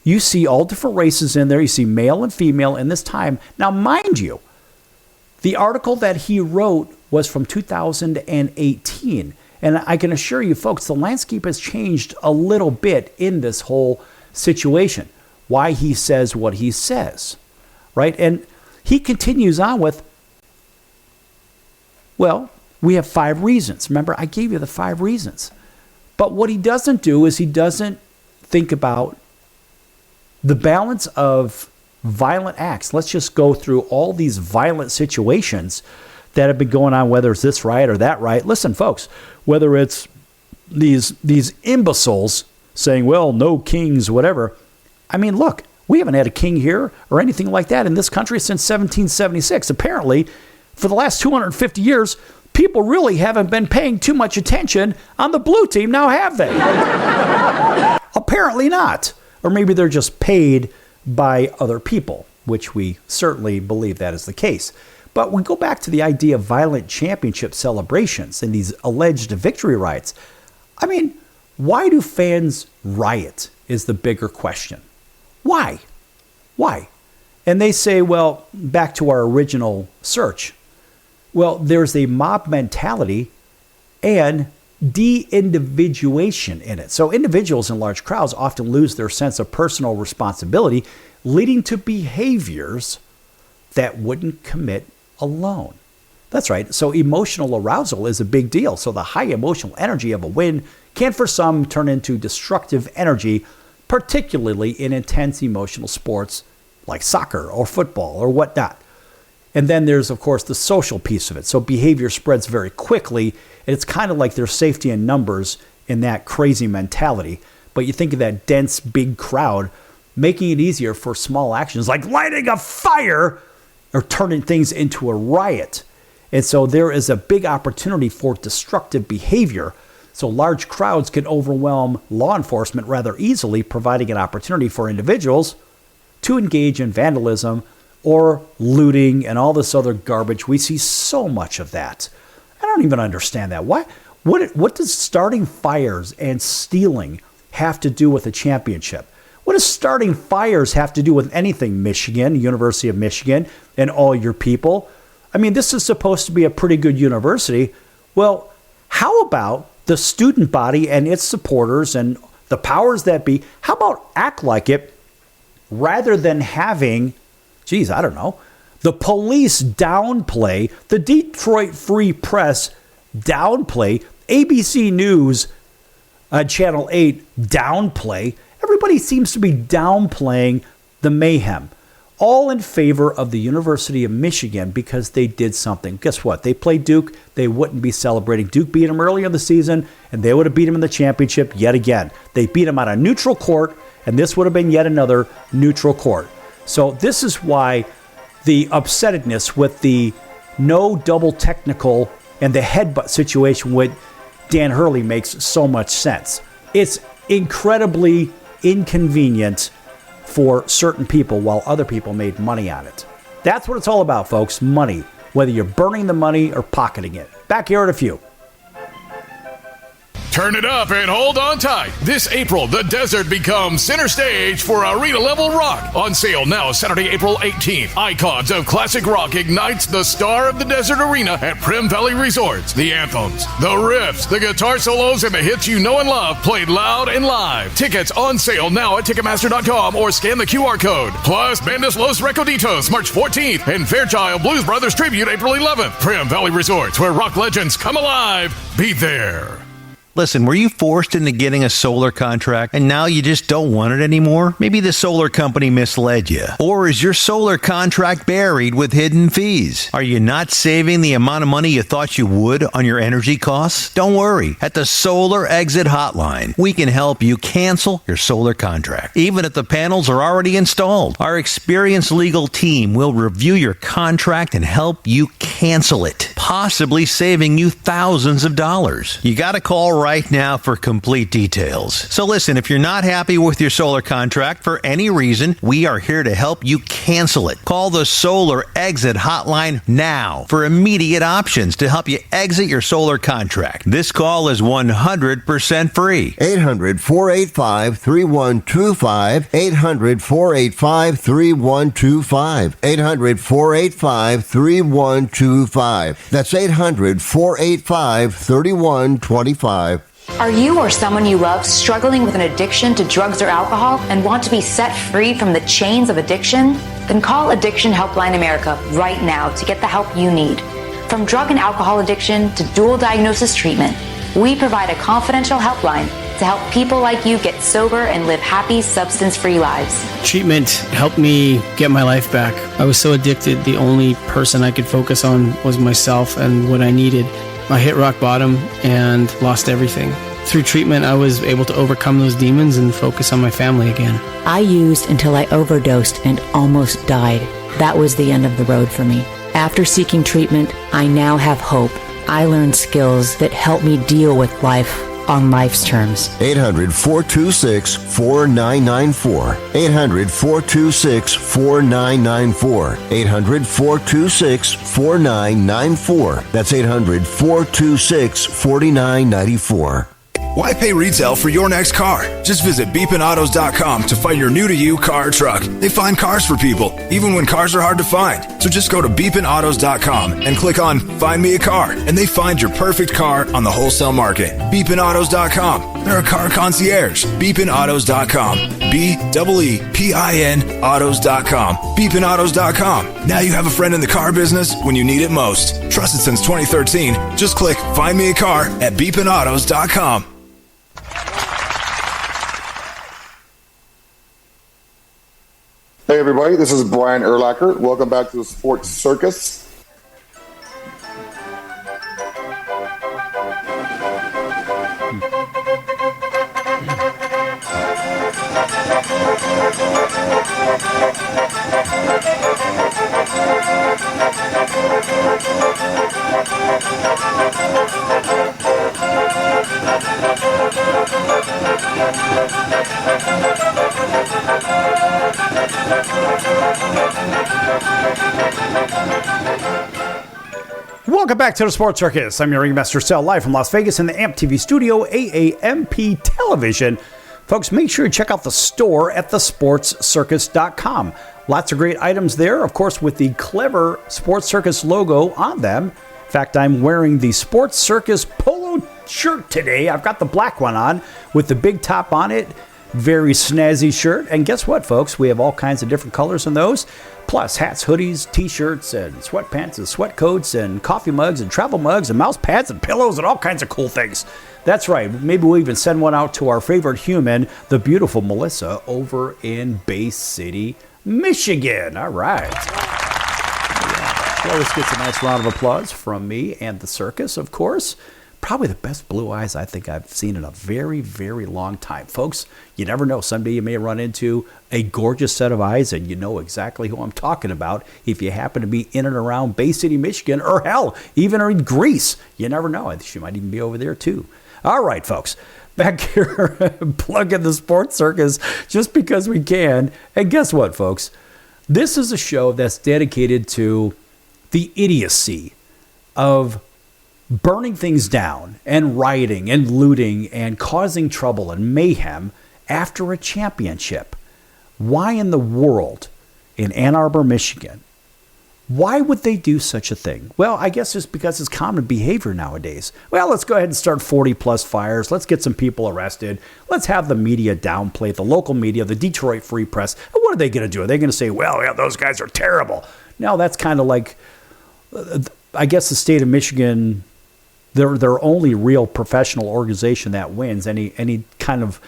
You see all different races in there. You see male and female in this time. Now, mind you, the article that he wrote was from 2018. And I can assure you, folks, the landscape has changed a little bit in this whole situation. Why he says what he says, right? And he continues on with, well, we have 5 reasons. Remember, I gave you the 5 reasons. But what he doesn't do is he doesn't think about the balance of violent acts. Let's just go through all these violent situations that have been going on, whether it's this riot or that riot. Listen, folks, whether it's these imbeciles saying, well, no kings, whatever. I mean, look, we haven't had a king here or anything like that in this country since 1776. Apparently, for the last 250 years, people really haven't been paying too much attention on the blue team now, have they? Apparently not. Or maybe they're just paid by other people, which we certainly believe that is the case. But we go back to the idea of violent championship celebrations and these alleged victory riots. I mean, why do fans riot is the bigger question. Why? Why? And they say, well, back to our original search. Well, there's a mob mentality and de-individuation in it. So individuals in large crowds often lose their sense of personal responsibility, leading to behaviors that wouldn't commit alone. That's right. So emotional arousal is a big deal. So the high emotional energy of a win can for some turn into destructive energy, particularly in intense emotional sports like soccer or football or whatnot. And then there's, of course, the social piece of it. So behavior spreads very quickly, and it's kind of like there's safety in numbers in that crazy mentality. But you think of that dense, big crowd, making it easier for small actions like lighting a fire or turning things into a riot. And so there is a big opportunity for destructive behavior. So large crowds can overwhelm law enforcement rather easily, providing an opportunity for individuals to engage in vandalism or looting and all this other garbage. We see so much of that. I don't even understand that. Why? What does starting fires and stealing have to do with a championship? What does starting fires have to do with anything, Michigan, University of Michigan, and all your people? I mean, this is supposed to be a pretty good university. Well, how about the student body and its supporters and the powers that be? How about act like it rather than having, the police downplay, the Detroit Free Press downplay, ABC News, Channel 8 downplay. Everybody seems to be downplaying the mayhem, all in favor of the University of Michigan because they did something. Guess what? They played Duke. They wouldn't be celebrating. Duke beat them earlier in the season, and they would have beat them in the championship yet again. They beat them on a neutral court, and this would have been yet another neutral court. So this is why the upsettedness with the no double technical and the headbutt situation with Dan Hurley makes so much sense. It's incredibly inconvenient for certain people while other people made money on it. That's what it's all about, folks. Money. Whether you're burning the money or pocketing it. Back here at a few. Turn it up and hold on tight. This April, the desert becomes center stage for arena-level rock. On sale now, Saturday, April 18th. Icons of classic rock ignites the star of the desert arena at Primm Valley Resorts. The anthems, the riffs, the guitar solos, and the hits you know and love played loud and live. Tickets on sale now at Ticketmaster.com or scan the QR code. Plus, Bandas Los Recoditos, March 14th, and Fairchild Blues Brothers Tribute, April 11th. Primm Valley Resorts, where rock legends come alive. Be there. Listen, were you forced into getting a solar contract and now you just don't want it anymore? Maybe the solar company misled you. Or is your solar contract buried with hidden fees? Are you not saving the amount of money you thought you would on your energy costs? Don't worry. At the Solar Exit Hotline, we can help you cancel your solar contract, even if the panels are already installed. Our experienced legal team will review your contract and help you cancel it, possibly saving you thousands of dollars. You got to call right now for complete details. So listen, if you're not happy with your solar contract for any reason, we are here to help you cancel it. Call the Solar Exit Hotline now for immediate options to help you exit your solar contract. This call is 100% free. 800-485-3125. 800-485-3125. 800-485-3125. That's 800-485-3125. Are you or someone you love struggling with an addiction to drugs or alcohol and want to be set free from the chains of addiction? Then call Addiction Helpline America right now to get the help you need. From drug and alcohol addiction to dual diagnosis treatment, we provide a confidential helpline to help people like you get sober and live happy, substance-free lives. Treatment helped me get my life back. I was so addicted, the only person I could focus on was myself and what I needed. I hit rock bottom and lost everything. Through treatment, I was able to overcome those demons and focus on my family again. I used until I overdosed and almost died. That was the end of the road for me. After seeking treatment, I now have hope. I learned skills that help me deal with life on life's terms. 800-426-4994. 800-426-4994. 800-426-4994. That's 800-426-4994. Why pay retail for your next car? Just visit beepinautos.com to find your new-to-you car or truck. They find cars for people, even when cars are hard to find. So just go to beepinautos.com and click on Find Me a Car, and they find your perfect car on the wholesale market. beepinautos.com. They're a car concierge. beepinautos.com. BEEPIN autos.com. beepinautos.com. Now you have a friend in the car business when you need it most. Trusted since 2013. Just click Find Me a Car at beepinautos.com. Hey, everybody, this is Brian Urlacher. Welcome back to the Sports Circus. Welcome back to the Sports Circus. I'm your ringmaster, Sal, live from Las Vegas in the AMP TV studio, AAMP Television. Folks, make sure you check out the store at thesportscircus.com. Lots of great items there, of course, with the clever Sports Circus logo on them. In fact, I'm wearing the Sports Circus polo shirt today. I've got the black one on with the big top on it. Very snazzy shirt. And guess what, folks? We have all kinds of different colors in those. Plus hats, hoodies, t-shirts, and sweatpants, and sweat coats, and coffee mugs, and travel mugs, and mouse pads, and pillows, and all kinds of cool things. That's right. Maybe we'll even send one out to our favorite human, the beautiful Melissa, over in Bay City, Michigan. All right. Well, let's get a nice round of applause from me and the circus, of course. Probably the best blue eyes I think I've seen in a very, very long time. Folks, you never know. Someday you may run into a gorgeous set of eyes, and you know exactly who I'm talking about if you happen to be in and around Bay City, Michigan, or hell, even in Greece. You never know. I think she might even be over there, too. All right, folks. Back here, plug in the Sports Circus just because we can. And guess what, folks? This is a show that's dedicated to the idiocy of burning things down and rioting and looting and causing trouble and mayhem after a championship. Why in the world in Ann Arbor, Michigan, why would they do such a thing? Well, I guess just because it's common behavior nowadays. Well, let's go ahead and start 40-plus fires. Let's get some people arrested. Let's have the media downplay it, the local media, the Detroit Free Press. And what are they going to do? Are they going to say, well, yeah, those guys are terrible? No, that's kind of like, I guess the state of Michigan, their only real professional organization that wins any kind of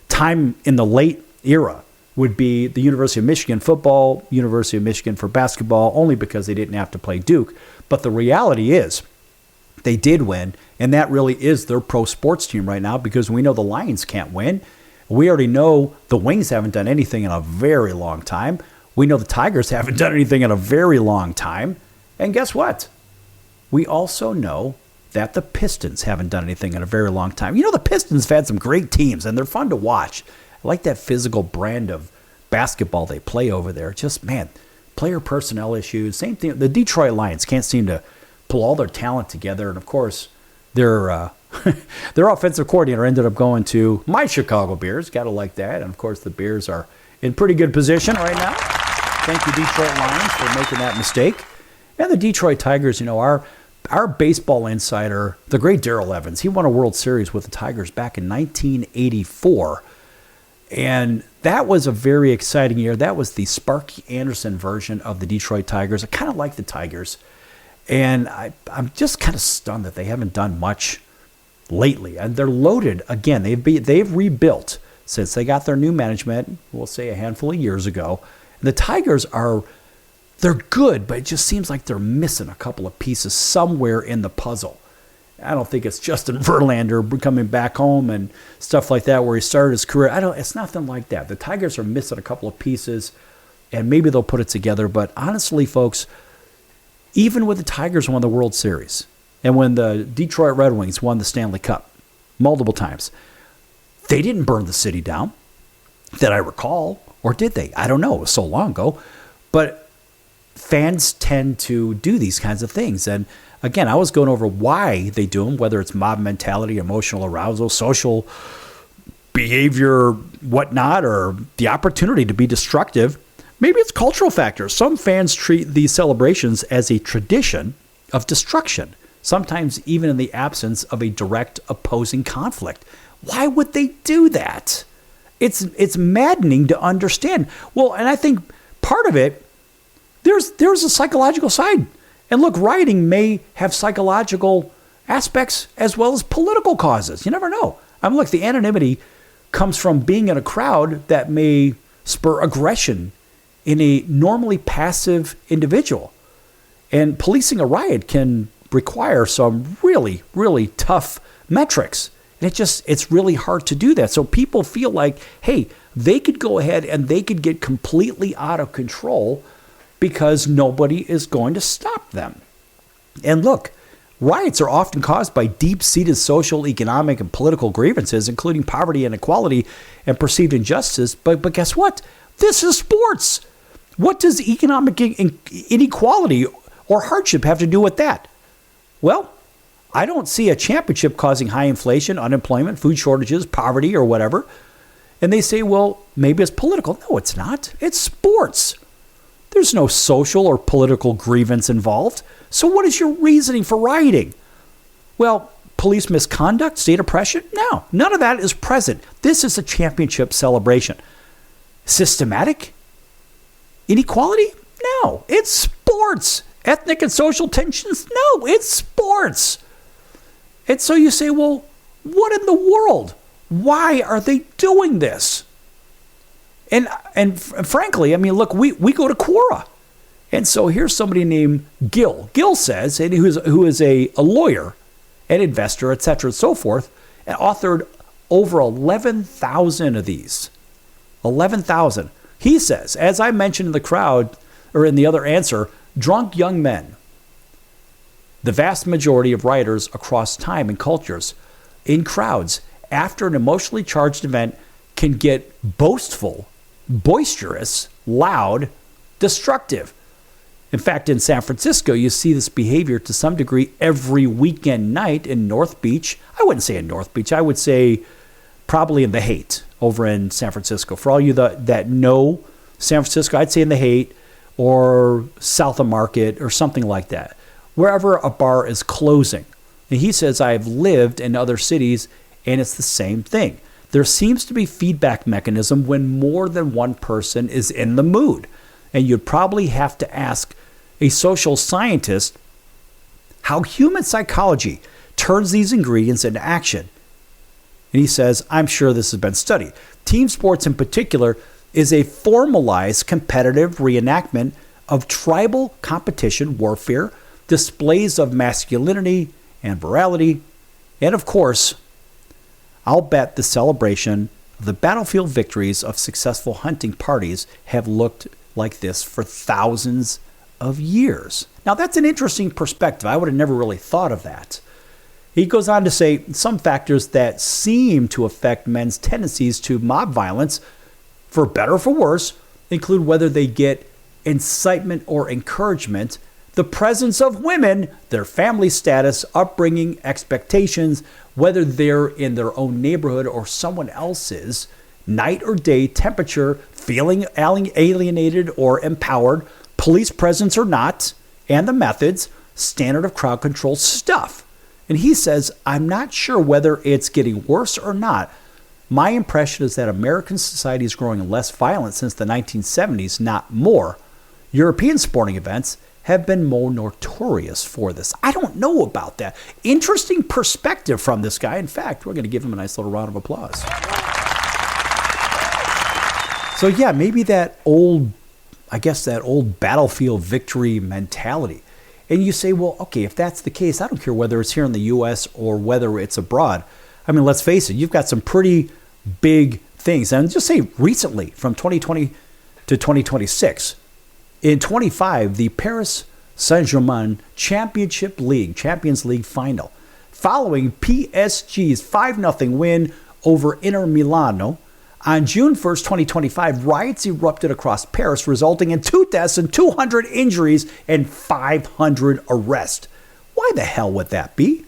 time in the late era would be the University of Michigan football, University of Michigan for basketball, only because they didn't have to play Duke. But the reality is they did win, and that really is their pro sports team right now because we know the Lions can't win. We already know the Wings haven't done anything in a very long time. We know the Tigers haven't done anything in a very long time. And guess what? We also know that the Pistons haven't done anything in a very long time. You know, the Pistons have had some great teams, and they're fun to watch. I like that physical brand of basketball they play over there. Just, man, player personnel issues. Same thing. The Detroit Lions can't seem to pull all their talent together. And, of course, their offensive coordinator ended up going to my Chicago Bears. Got to like that. And, of course, the Bears are in pretty good position right now. Thank you, Detroit Lions, for making that mistake. And the Detroit Tigers, you know, our baseball insider, the great Darrell Evans, he won a World Series with the Tigers back in 1984. And that was a very exciting year. That was the Sparky Anderson version of the Detroit Tigers. I kind of like the Tigers. And I'm just kind of stunned that they haven't done much lately. And they're loaded. Again, they've rebuilt since they got their new management, we'll say a handful of years ago. And the Tigers they're good, but it just seems like they're missing a couple of pieces somewhere in the puzzle. I don't think it's Justin Verlander coming back home and stuff like that where he started his career. It's nothing like that. The Tigers are missing a couple of pieces, and maybe they'll put it together. But honestly, folks, even with the Tigers won the World Series, and when the Detroit Red Wings won the Stanley Cup multiple times, they didn't burn the city down, that I recall. Or did they? I don't know. It was so long ago. But fans tend to do these kinds of things. And again, I was going over why they do them, whether it's mob mentality, emotional arousal, social behavior, whatnot, or the opportunity to be destructive. Maybe it's cultural factors. Some fans treat these celebrations as a tradition of destruction, sometimes even in the absence of a direct opposing conflict. Why would they do that? It's maddening to understand. Well, and I think part of it, there's a psychological side. And look, rioting may have psychological aspects as well as political causes. You never know. I mean, look, the anonymity comes from being in a crowd that may spur aggression in a normally passive individual. And policing a riot can require some really, really tough metrics. And it's really hard to do that. So people feel like, hey, they could go ahead and they could get completely out of control because nobody is going to stop them. And look, riots are often caused by deep-seated social, economic, and political grievances, including poverty, inequality, and perceived injustice. But guess what? This is sports. What does economic inequality or hardship have to do with that? Well, I don't see a championship causing high inflation, unemployment, food shortages, poverty, or whatever. And they say, well, maybe it's political. No, it's not. It's sports. There's no social or political grievance involved. So what is your reasoning for rioting? Well, police misconduct, state oppression? No, none of that is present. This is a championship celebration. Systematic inequality? No, it's sports. Ethnic and social tensions? No, it's sports. And so you say, well, what in the world? Why are they doing this? And frankly, I mean, look, we go to Quora. And so here's somebody named Gil. Gil says, and who is a lawyer, an investor, et cetera, and so forth, and authored over 11,000 of these. 11,000. He says, as I mentioned in the crowd, or in the other answer, drunk young men, the vast majority of rioters across time and cultures, in crowds, after an emotionally charged event, can get boastful, boisterous, loud, destructive. In fact, in San Francisco, you see this behavior to some degree every weekend night in North Beach. I wouldn't say in North Beach. I would say probably in the Haight over in San Francisco. For all you that know San Francisco, I'd say in the Haight or South of Market or something like that, wherever a bar is closing. And he says, I've lived in other cities, and it's the same thing. There seems to be feedback mechanism when more than one person is in the mood. And you'd probably have to ask a social scientist how human psychology turns these ingredients into action. And he says, I'm sure this has been studied. Team sports in particular is a formalized competitive reenactment of tribal competition warfare, displays of masculinity and virility, and of course, I'll bet the celebration of the battlefield victories of successful hunting parties have looked like this for thousands of years. Now, that's an interesting perspective. I would have never really thought of that. He goes on to say some factors that seem to affect men's tendencies to mob violence, for better or for worse, include whether they get incitement or encouragement, the presence of women, their family status, upbringing, expectations, whether they're in their own neighborhood or someone else's, night or day, temperature, feeling alienated or empowered, police presence or not, and the methods, standard of crowd control stuff. And he says, I'm not sure whether it's getting worse or not. My impression is that American society is growing less violent since the 1970s, not more. European sporting events have been more notorious for this. I don't know about that. Interesting perspective from this guy. In fact, we're going to give him a nice little round of applause. So yeah, maybe that old battlefield victory mentality. And you say, well, okay, if that's the case, I don't care whether it's here in the U.S. or whether it's abroad. I mean, let's face it, you've got some pretty big things. And just say recently, from 2020 to 2026, in 25, the Paris Saint-Germain Champions League final, following PSG's 5-0 win over Inter Milano. On June 1st, 2025, riots erupted across Paris, resulting in 2 deaths and 200 injuries and 500 arrests. Why the hell would that be?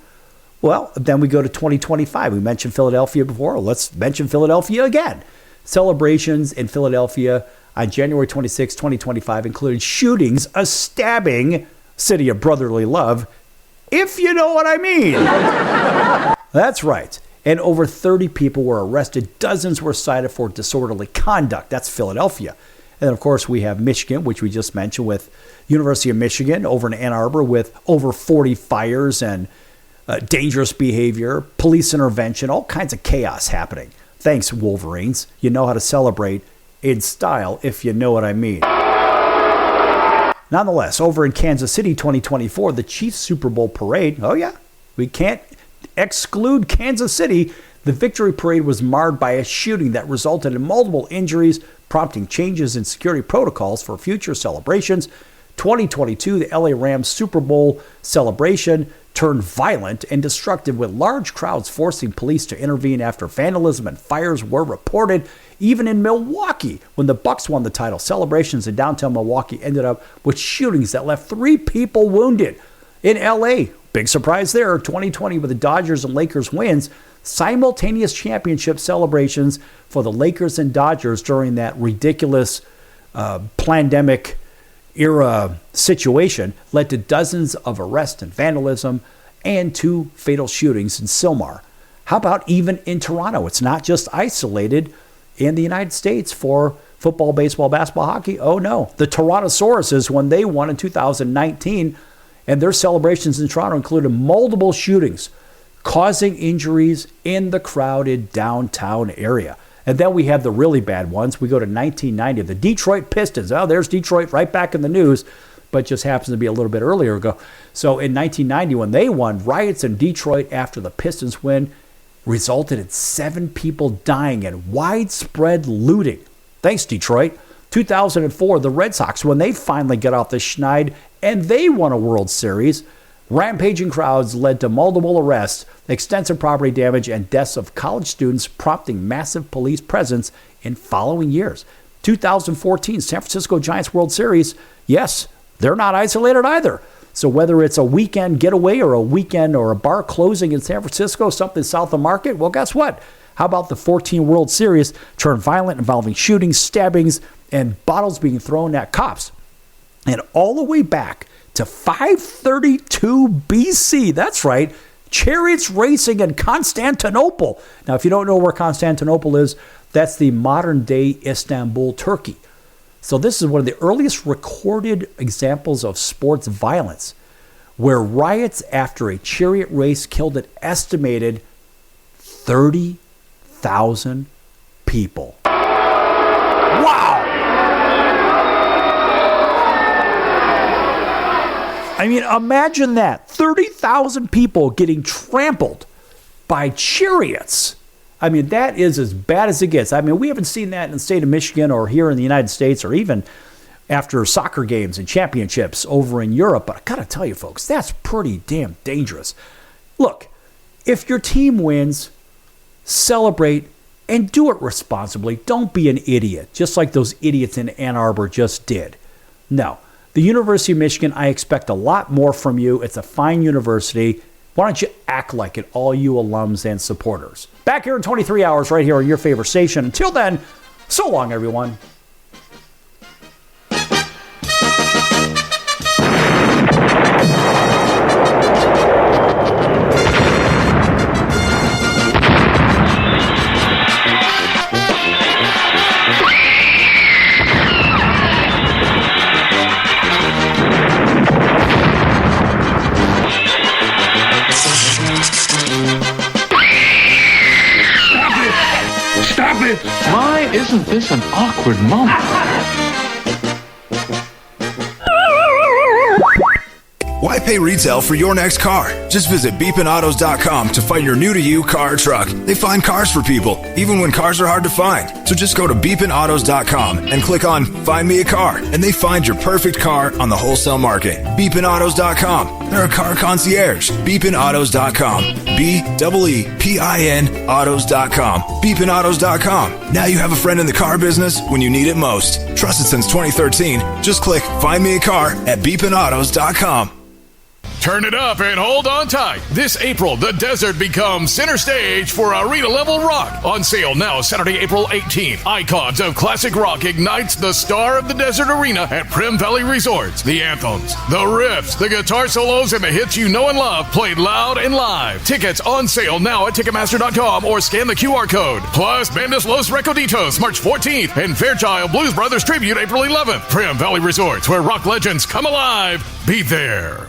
Well, then we go to 2025. We mentioned Philadelphia before. Let's mention Philadelphia again. Celebrations in Philadelphia on January 26, 2025 included shootings, a stabbing, city of brotherly love, if you know what I mean. That's right. And over 30 people were arrested. Dozens were cited for disorderly conduct. That's Philadelphia. And then, of course, we have Michigan, which we just mentioned, with University of Michigan over in Ann Arbor with over 40 fires and dangerous behavior, police intervention, all kinds of chaos happening. Thanks, Wolverines. You know how to celebrate in style, if you know what I mean. Nonetheless, over in Kansas City 2024, the Chiefs Super Bowl parade, oh yeah, we can't exclude Kansas City. The victory parade was marred by a shooting that resulted in multiple injuries, prompting changes in security protocols for future celebrations. 2022, the LA Rams Super Bowl celebration turned violent and destructive, with large crowds forcing police to intervene after vandalism and fires were reported. Even in Milwaukee, when the Bucks won the title, celebrations in downtown Milwaukee ended up with shootings that left 3 people wounded. In LA, big surprise there, 2020 with the Dodgers and Lakers wins, simultaneous championship celebrations for the Lakers and Dodgers during that ridiculous pandemic era situation led to dozens of arrests and vandalism and 2 fatal shootings in Sylmar. How about even in Toronto? It's not just isolated in the United States for football, baseball, basketball, hockey. Oh no, the Torontosauruses, when they won in 2019, and their celebrations in Toronto included multiple shootings, causing injuries in the crowded downtown area. And then we have the really bad ones. We go to 1990, the Detroit Pistons. Oh, there's Detroit right back in the news, but just happens to be a little bit earlier ago. So in 1990, when they won, riots in Detroit after the Pistons win resulted in 7 people dying and widespread looting. Thanks, Detroit. 2004, the Red Sox, when they finally got off the schneid and they won a World Series, rampaging crowds led to multiple arrests, extensive property damage, and deaths of college students, prompting massive police presence in following years. 2014, San Francisco Giants World Series, yes, they're not isolated either. So whether it's a weekend getaway or a weekend or a bar closing in San Francisco, something south of Market, well, guess what? How about the 14 World Series turned violent, involving shootings, stabbings, and bottles being thrown at cops? And all the way back to 532 BC. That's right. Chariots racing in Constantinople. Now, if you don't know where Constantinople is, that's the modern-day Istanbul, Turkey. So this is one of the earliest recorded examples of sports violence, where riots after a chariot race killed an estimated 30,000 people. Wow! I mean, imagine that. 30,000 people getting trampled by chariots. I mean, that is as bad as it gets. I mean, we haven't seen that in the state of Michigan or here in the United States or even after soccer games and championships over in Europe. But I got to tell you, folks, that's pretty damn dangerous. Look, if your team wins, celebrate and do it responsibly. Don't be an idiot, just like those idiots in Ann Arbor just did. No. The University of Michigan, I expect a lot more from you. It's a fine university. Why don't you act like it, all you alums and supporters? Back here in 23 hours, right here on your favorite station. Until then, so long, everyone. Why isn't this an awkward moment? Why pay retail for your next car? Just visit beepinautos.com to find your new-to-you car or truck. They find cars for people, even when cars are hard to find. So just go to beepinautos.com and click on Find Me a Car, and they find your perfect car on the wholesale market. Beepinautos.com. They're a car concierge. Beepinautos.com. BEEPIN autos.com. Beepinautos.com. Now you have a friend in the car business when you need it most. Trusted since 2013. Just click Find Me a Car at beepinautos.com. Turn it up and hold on tight. This April, the desert becomes center stage for arena-level rock. On sale now, Saturday, April 18th. Icons of classic rock ignites the star of the desert arena at Prim Valley Resorts. The anthems, the riffs, the guitar solos, and the hits you know and love played loud and live. Tickets on sale now at Ticketmaster.com or scan the QR code. Plus, Bandas Los Recoditos, March 14th, and Fairchild Blues Brothers Tribute, April 11th. Prim Valley Resorts, where rock legends come alive. Be there.